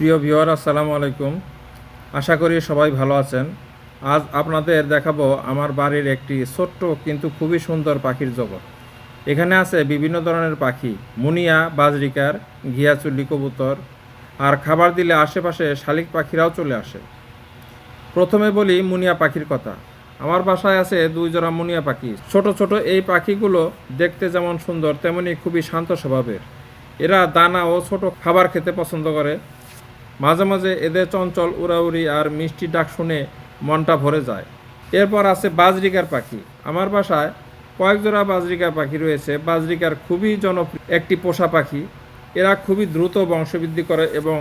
প্রিয় ভিউয়ার, আসসালামু আলাইকুম। আশা করি সবাই ভালো আছেন। আজ আপনাদের দেখাবো আমার বাড়ির একটি ছোট্ট কিন্তু খুবই সুন্দর পাখির জগৎ। এখানে আছে বিভিন্ন ধরনের পাখি, মুনিয়া, বাজরিকার, ঘিয়াচুল্লি কবুতর, আর খাবার দিলে আশেপাশে শালিক পাখিরাও চলে আসে। প্রথমে বলি মুনিয়া পাখির কথা। আমার বাসায় আছে 2 জোড়া মুনিয়া পাখি। ছোট ছোট এই পাখিগুলো দেখতে যেমন সুন্দর তেমনি খুবই শান্ত স্বভাবের। এরা দানা ও ছোট খাবার খেতে পছন্দ করে। মাঝে মাঝে এদের চঞ্চল উড়াউড়ি আর মিষ্টি ডাক শুনে মনটা ভরে যায়। এরপর আছে বাজরিকার পাখি। আমার বাসায় কয়েক জোড়া বাজরিকার পাখি রয়েছে। বাজরিকার খুবই জনপ্রিয় একটি পোষা পাখি। এরা খুবই দ্রুত বংশবৃদ্ধি করে এবং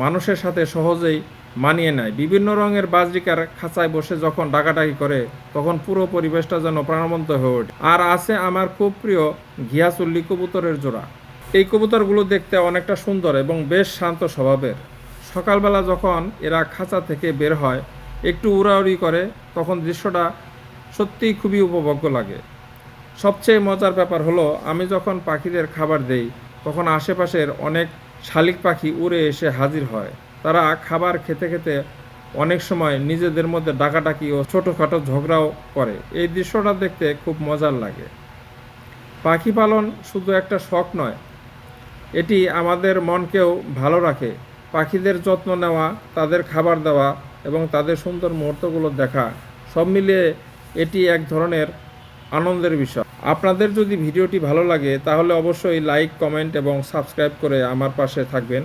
মানুষের সাথে সহজেই মানিয়ে নেয়। বিভিন্ন রঙের বাজরিকার খাঁচায় বসে যখন ডাকাডাকি করে তখন পুরো পরিবেশটা যেন প্রাণবন্ত হয়ে ওঠে। আর আছে আমার খুব প্রিয় ঘিয়াচুল্লি কবুতরের জোড়া। এই কবুতরগুলো দেখতে অনেকটা সুন্দর এবং বেশ শান্ত স্বভাবের। সকালবেলা যখন এরা খাঁচা থেকে বের হয়, একটু উড়াউড়ি করে, তখন দৃশ্যটা সত্যিই খুবই উপভোগ্য লাগে। সবচেয়ে মজার ব্যাপার হলো, আমি যখন পাখিদের খাবার দেই তখন আশেপাশের অনেক শালিক পাখি উড়ে এসে হাজির হয়। তারা খাবার খেতে খেতে অনেক সময় নিজেদের মধ্যে ডাকাডাকি ও ছোটোখাটো ঝগড়াও করে। এই দৃশ্যটা দেখতে খুব মজার লাগে। পাখি পালন শুধু একটা শখ নয়, এটি আমাদের মনকেও ভালো রাখে। পাখিদের যত্ন নেওয়া, তাদের খাবার দেওয়া এবং তাদের সুন্দর মুহূর্তগুলো দেখা, সব মিলিয়ে এটি এক ধরনের আনন্দের বিষয়। আপনাদের যদি ভিডিওটি ভালো লাগে তাহলে অবশ্যই লাইক, কমেন্ট এবং সাবস্ক্রাইব করে আমার পাশে থাকবেন।